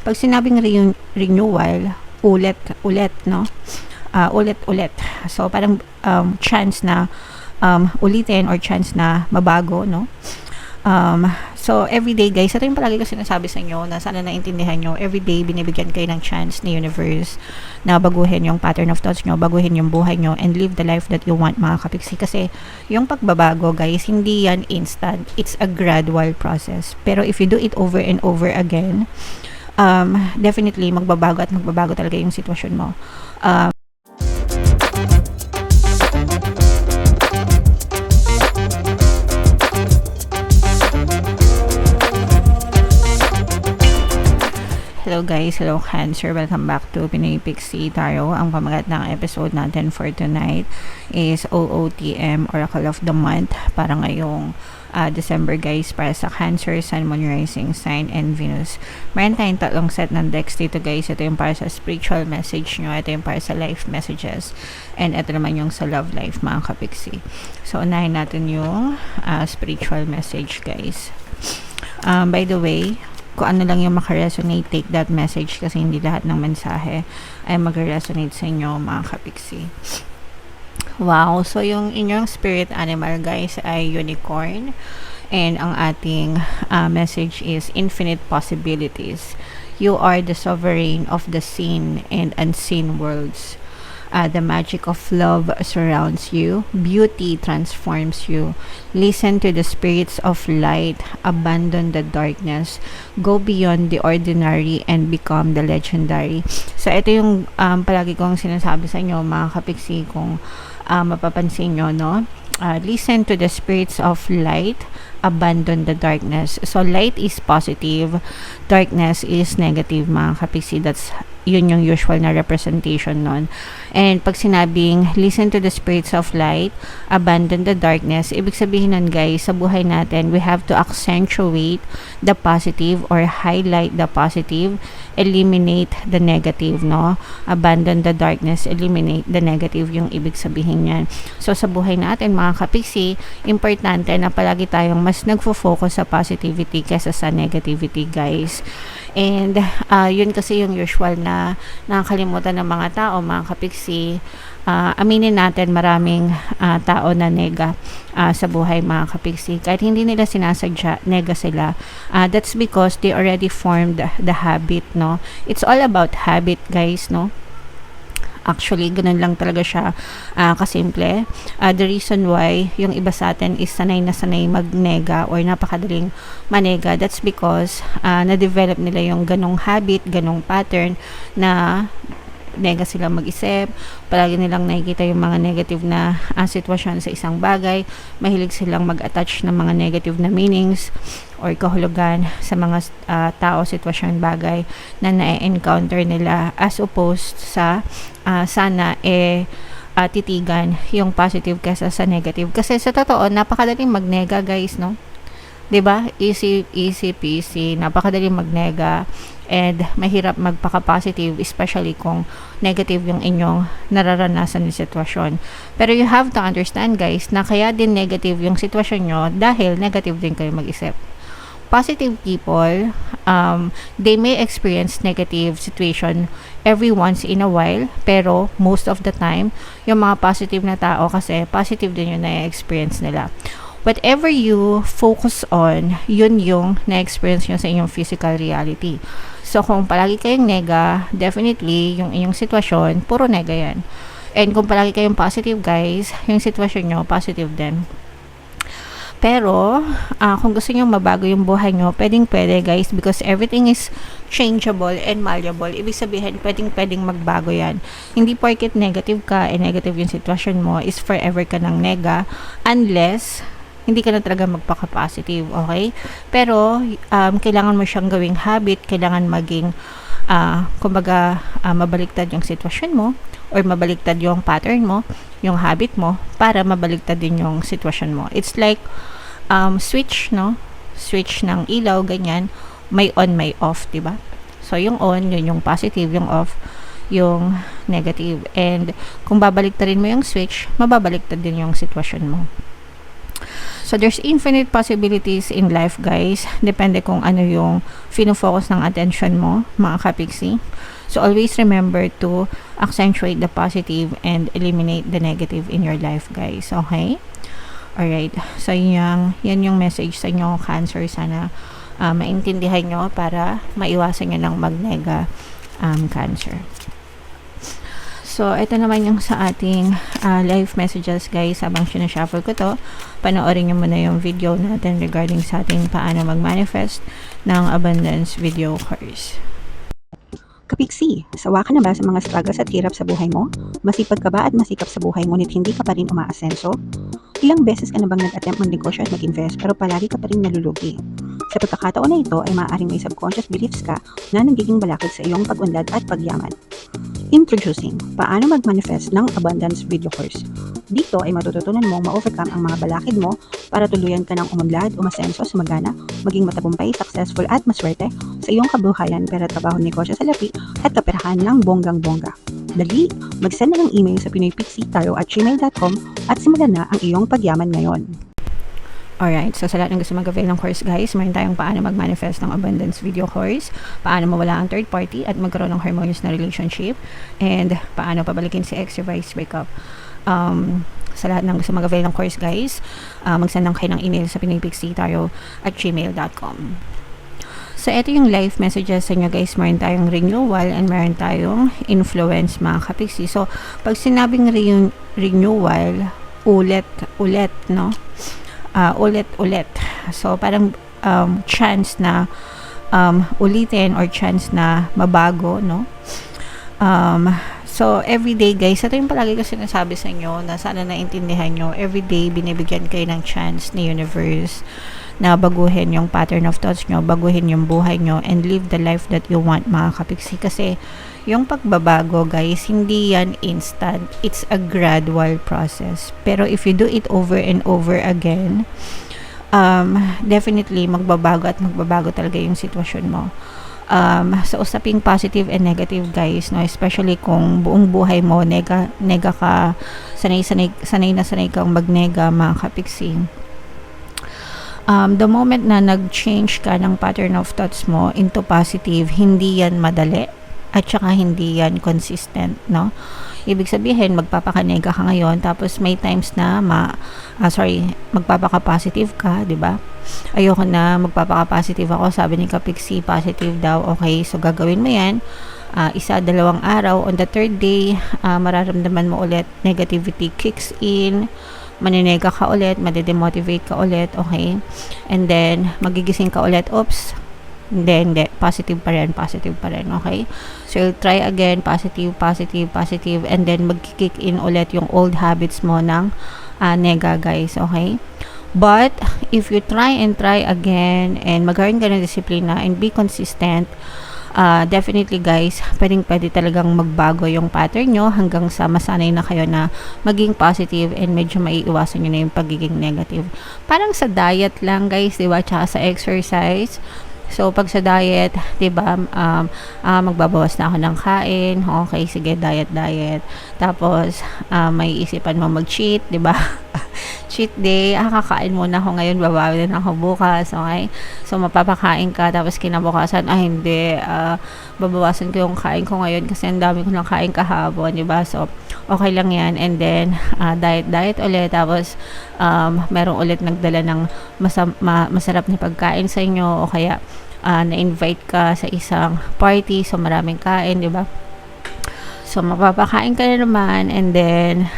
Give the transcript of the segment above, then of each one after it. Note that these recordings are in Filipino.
Pag sinabing renewal, ulit, no? Ulit-ulit. So, parang chance na ulitin or chance na mabago, no? So, everyday guys, ito yung palagi ko sinasabi sa inyo na sana naintindihan nyo, everyday binibigyan kayo ng chance ni universe na baguhin yung pattern of thoughts nyo, baguhin yung buhay nyo, and live the life that you want, mga kapiksi. Kasi, yung pagbabago guys, hindi yan instant. It's a gradual process. Pero if you do it over and over again, definitely magbabago at magbabago talaga yung sitwasyon mo. Hello guys, hello Cancer, welcome back to Pinoy Pixie Tarot. Ang pamagat ng episode natin for tonight is OOTM, Oracle of the Month, para ngayong December guys, para sa Cancer, Sun, Moon, Rising Sign, and Venus. Meron tayong tatlong set ng decks dito guys. Ito yung para sa spiritual message nyo, ito yung para sa life messages, and ito naman yung sa love life, mga kapiksi. So unahin natin yung spiritual message guys. By the way, kung ano lang yung makaresonate, take that message, kasi hindi lahat ng mensahe ay mag-resonate sa inyo, mga kapiksi. Wow, so yung inyong spirit animal guys ay unicorn, and ang ating message is infinite possibilities. You are the sovereign of the seen and unseen worlds. The magic of love surrounds you. Beauty transforms you. Listen to the spirits of light. Abandon the darkness. Go beyond the ordinary and become the legendary. So, ito yung palagi kong sinasabi sa inyo, mga kapiksi, kung mapapansin nyo, no? Listen to the spirits of light. Abandon the darkness. So, light is positive. Darkness is negative, mga kapiksi. Yun yung usual na representation nun. And pag sinabing listen to the spirits of light, abandon the darkness, ibig sabihin nun guys, sa buhay natin, we have to accentuate the positive or highlight the positive, eliminate the negative, no? Abandon the darkness, eliminate the negative, yung ibig sabihin yan. So sa buhay natin, mga kapiksi, importante na palagi tayong mas nagfo-focus sa positivity kesa sa negativity guys. And yun kasi yung usual na nakakalimutan ng mga tao, mga kapiksi. Aminin natin, maraming tao na nega sa buhay, mga kapiksi. Kahit hindi nila sinasadya, nega sila. That's because they already formed the habit, no? It's all about habit, guys, no? Actually, ganun lang talaga siya kasimple. The reason why yung iba sa atin is sanay na sanay magnega or napakadaling manega, that's because na-develop nila yung ganong habit, ganong pattern na nega sila mag-isip, palagi nilang nakikita yung mga negative na sitwasyon sa isang bagay, mahilig silang mag-attach ng mga negative na meanings or kahulugan sa mga tao, sitwasyon, bagay na na-encounter nila, as opposed sa sana titigan yung positive kesa sa negative. Kasi sa totoo, napakadaling magnega guys, no? 'Di ba? Easy peasy, napakadaling magnega, and mahirap magpaka-positive, especially kung negative yung inyong nararanasan na sitwasyon. Pero you have to understand guys, na kaya din negative yung sitwasyon nyo dahil negative din kayo mag-isip. Positive people, they may experience negative situation every once in a while, pero most of the time, yung mga positive na tao kasi positive din yung na-experience nila. Whatever you focus on, yun yung na-experience nyo sa inyong physical reality. So, kung palagi kayong nega, definitely, yung inyong sitwasyon, puro nega yan. And kung palagi kayong positive, guys, yung sitwasyon nyo, positive din. Pero, kung gusto nyo mabago yung buhay nyo, pwede guys, because everything is changeable and malleable. Ibig sabihin, pwedeng magbago yan. Hindi porket negative ka, negative yung sitwasyon mo, is forever ka ng nega, unless hindi ka na talaga magpaka-positive, okay? Pero, kailangan mo siyang gawing habit, kailangan maging, kumbaga, mabaliktad yung sitwasyon mo, or mabaliktad yung pattern mo, yung habit mo, para mabaliktad din yung sitwasyon mo. It's like, switch, no? Switch ng ilaw, ganyan, may on, may off, diba? So, yung on, yun yung positive, yung off, yung negative. And, kung babaliktadin mo yung switch, mababaliktad din yung sitwasyon mo. So, there's infinite possibilities in life, guys. Depende kung ano yung fino-focus ng attention mo, mga kapiksi. So, always remember to accentuate the positive and eliminate the negative in your life, guys. Okay? Alright. So, yan yung message sa inyo, Cancer. Sana maintindihan nyo para maiwasan nyo ng mag-nega, Cancer. So, ito naman yung sa ating live messages, guys. Habang sinashuffle ko to, panoorin nyo muna yung video natin regarding sa ating paano mag-manifest ng abundance video course. Kapiksi, sawa ka na ba sa mga struggles at hirap sa buhay mo? Masipag ka ba at masikap sa buhay ngunit hindi ka pa rin umaasenso? Ilang beses ka na bang nag-attempt magnegosyo at mag-invest pero palagi ka pa rin nalulugi? Sa pagkakataon na ito ay maaaring may subconscious beliefs ka na nagiging balakid sa iyong pag-unlad at pagyaman. Introducing, paano mag-manifest ng abundance video course. Dito ay matututunan mong ma-overcome ang mga balakid mo para tuluyan ka ng umunlad, umasenso, sumagana, maging matagumpay, successful at maswerte sa iyong kabuhayan, pera, trabaho, negosyo sa lapi at kaperahan ng bonggang-bongga. Dali, mag-send na ng email sa pinoypixietaro@gmail.com at simulan na ang iyong pagyaman ngayon. Alright, so sa lahat ng gusto mag-avail ng course, guys, mayroon tayong paano mag-manifest ng abundance video course, paano mawala ang third party at magkaroon ng harmonious na relationship, and paano pabalikin si ex reverse breakup. Sa lahat ng gusto mag-avail ng course, guys, mag-send lang kayo ng email sa pinoypixietaro@gmail.com. So, ito yung live messages sa inyo, guys. Meron tayong renewal and meron tayong influence, mga kapiksi. So, pag sinabing renewal, ulit, no? Ulit. So, parang chance na ulitin or chance na mabago, no? So, everyday, guys, ito yung palagi ko sinasabi sa inyo na sana naintindihan nyo. Everyday, binibigyan kayo ng chance ni universe na baguhin yung pattern of thoughts nyo, baguhin yung buhay nyo, and live the life that you want, mga kapiksi. Kasi, yung pagbabago, guys, hindi yan instant. It's a gradual process. Pero if you do it over and over again, definitely, magbabago at magbabago talaga yung sitwasyon mo. Sa usaping positive and negative, guys, no, especially kung buong buhay mo nega ka, sanay kang magnega, mga kapiksi. The moment na nag-change ka ng pattern of thoughts mo into positive, hindi yan madali at saka hindi yan consistent, no? Ibig sabihin, magpapakanega ka ngayon, tapos may times na magpapaka-positive ka, di ba? Ayoko na magpapaka-positive ako, sabi ni Kapiksi, positive daw. Okay, so gagawin mo yan. 1-2 araw. On the third day, mararamdaman mo ulit, negativity kicks in, maninega ka ulit, madedemotivate ka ulit, okay? And then, magigising ka ulit, oops, hindi, positive pa rin, okay? So, you'll try again, positive, and then mag-kick in ulit yung old habits mo ng nega, guys, okay? But, if you try again, and magkaroon ka ng disiplina, and be consistent, definitely, guys, pwede talagang magbago yung pattern nyo hanggang sa masanay na kayo na maging positive and medyo maiiwasan nyo na yung pagiging negative. Parang sa diet lang, guys, diba? Tsaka sa exercise. So, pag sa diet, diba, magbabawas na ako ng kain. Okay, sige, diet. Tapos, may isipan mo mag-cheat, diba? Cheat day, kakain muna ako ngayon, babawi na ako bukas, okay? So, mapapakain ka, tapos kinabukasan, hindi, babawasan ko yung kain ko ngayon kasi ang dami ko lang kain kahapon, diba? So, okay lang yan. And then, diet ulit, tapos, merong ulit nagdala ng masarap na pagkain sa inyo, o kaya, na-invite ka sa isang party, so maraming kain, diba? So, mapapakain ka na naman, and then,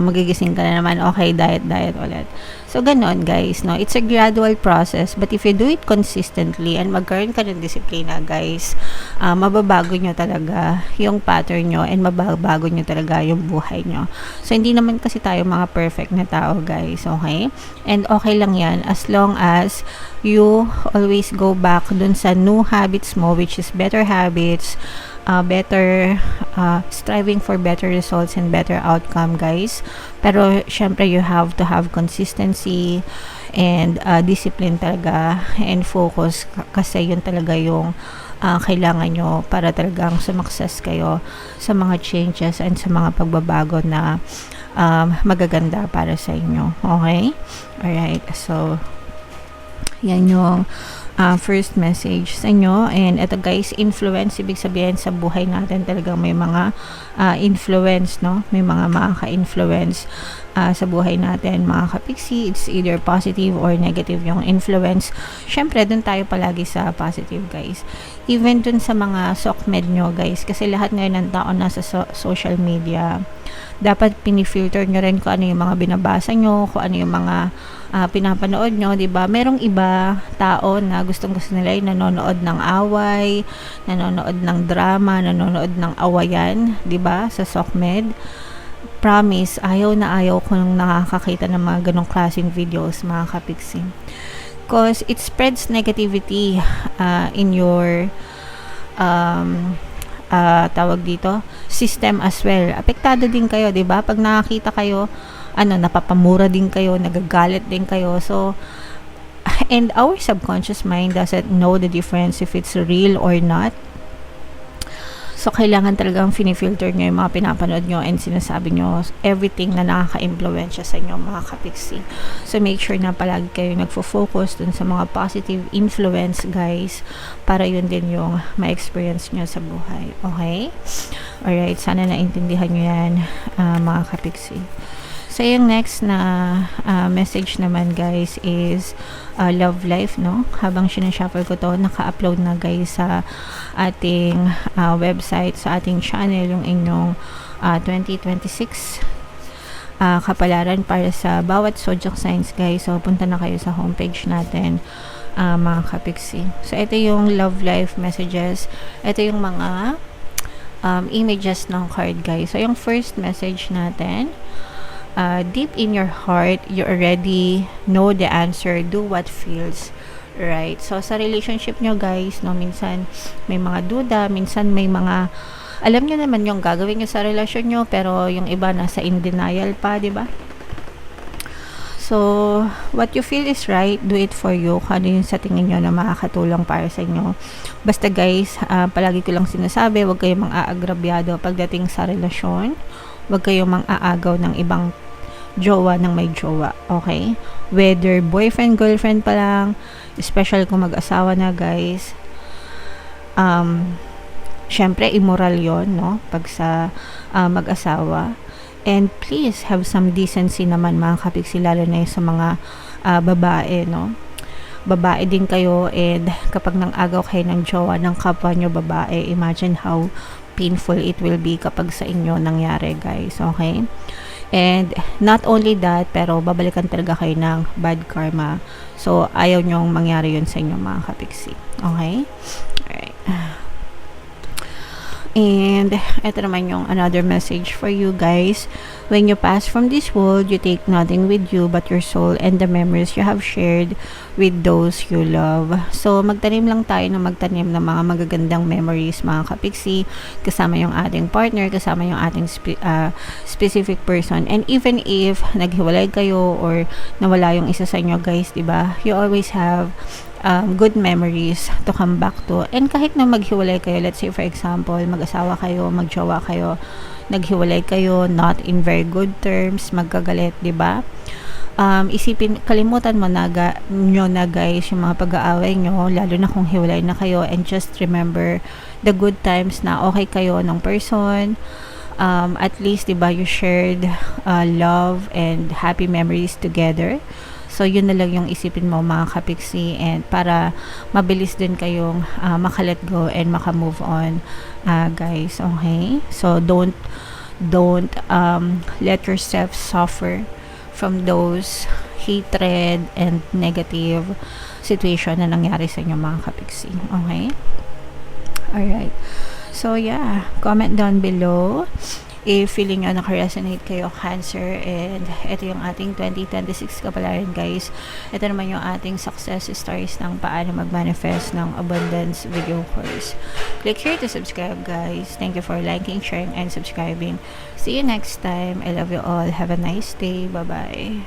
magigising ka na naman, okay, diet ulit. So, ganon, guys, no? It's a gradual process, but if you do it consistently, and magkaroon ka ng disiplina, guys, mababago nyo talaga yung pattern nyo, and mababago nyo talaga yung buhay nyo. So, hindi naman kasi tayo mga perfect na tao, guys, okay? And okay lang yan, as long as you always go back dun sa new habits mo, which is better habits, striving for better results and better outcome, guys. Pero syempre, you have to have consistency and discipline talaga, and focus, kasi yun talaga yung kailangan nyo para talagang sumakses kayo sa mga changes and sa mga pagbabago na magaganda para sa inyo. Okay? Alright, so yan yung first message sa inyo. And ito guys, influence, ibig sabihin sa buhay natin talagang may mga influence, no? May mga makaka-influence sa buhay natin, mga kapiksi. It's either positive or negative yung influence. Syempre, dun tayo palagi sa positive, guys. Even dun sa mga sokmed nyo, guys, kasi lahat ngayon ng tao nasa social media, dapat pinifilter nyo rin kung ano yung mga binabasa nyo, kung ano yung mga pinapanood nyo, diba? Merong iba tao na gustong-gusto nila yung nanonood ng away, nanonood ng drama, nanonood ng awayan, diba? Sa Sokmed. Promise, ayaw na ayaw ko nung nakakakita ng mga ganong klaseng videos, mga kapiksi. Because it spreads negativity in your tawag dito, system as well. Apektado din kayo, 'di ba? Pag nakakita kayo, napapamura din kayo, nagagalit din kayo. So, and our subconscious mind doesn't know the difference if it's real or not. So, kailangan talagang finifilter nyo yung mga pinapanood nyo and sinasabi nyo everything na nakaka-impluensya sa inyo, mga kapiksi. So, make sure na palagi kayo nagfo-focus dun sa mga positive influence, guys, para yun din yung ma-experience nyo sa buhay. Okay? Alright, sana naintindihan nyo yan, mga kapiksi. So, yung next na message naman, guys, is love life, no? Habang sinashuffle ko to, naka-upload na, guys, sa ating website, sa ating channel, yung inyong 2026 kapalaran para sa bawat zodiac signs, guys. So, punta na kayo sa homepage natin, mga kapiksi. So, ito yung love life messages. Ito yung mga images ng card, guys. So, yung first message natin, deep in your heart, you already know the answer. Do what feels right. So, sa relationship nyo, guys, no, minsan may mga duda, minsan may mga, alam nyo naman yung gagawin nyo sa relasyon nyo, pero yung iba nasa in denial pa, di ba? So, what you feel is right, do it for you. Kung ano yung sa tingin nyo na makakatulong para sa inyo. Basta, guys, palagi ko lang sinasabi, huwag kayong mang-aagrabyado pagdating sa relasyon. Huwag kayong mang-aagaw ng ibang jowa ng may jowa, okay? Whether boyfriend, girlfriend pa lang, especially kung mag-asawa na, guys, syempre, immoral yon, no? Pag sa mag-asawa. And please, have some decency naman, mga kapiksi, lalo na sa mga babae, no? Babae din kayo, and kapag nang-agaw kayo ng jowa ng kapwa nyo babae, imagine how painful it will be kapag sa inyo nangyari, guys, okay? And not only that, pero babalikan talaga kayo ng bad karma. So, ayaw nyong mangyari yun sa inyo, mga kapiksi. Okay? Alright. And ito naman yung another message for you, guys. When you pass from this world, you take nothing with you but your soul and the memories you have shared with those you love. So, magtanim lang tayo ng magtanim ng mga magagandang memories, mga kapiksi, kasama yung ating partner, kasama yung ating specific person. And even if naghiwalay kayo or nawala yung isa sa inyo, guys, diba? You always have good memories to come back to. And kahit na maghiwalay kayo, let's say for example, mag-asawa kayo, magjowa kayo, naghiwalay kayo, not in very good terms, magkagalit, diba? Isipin, kalimutan mo na, guys, yung mga pag-aaway nyo, lalo na kung hiwalay na kayo, and just remember the good times na okay kayo ng person. At least, diba, you shared love and happy memories together. So, yun na lang yung isipin mo, mga kapiksi, and para mabilis din kayong maka-let go and maka-move on, guys, okay? So, don't let yourself suffer from those hatred and negative situation na nangyari sa inyo, mga kapiksi, okay? Alright. So, yeah, comment down below if feeling nyo naka-resonate kayo, Cancer. And ito yung ating 2026 kapalaran, guys. Ito naman yung ating success stories ng paano mag-manifest ng abundance video course. Click here to subscribe, guys. Thank you for liking, sharing, and subscribing. See you next time. I love you all. Have a nice day. Bye-bye.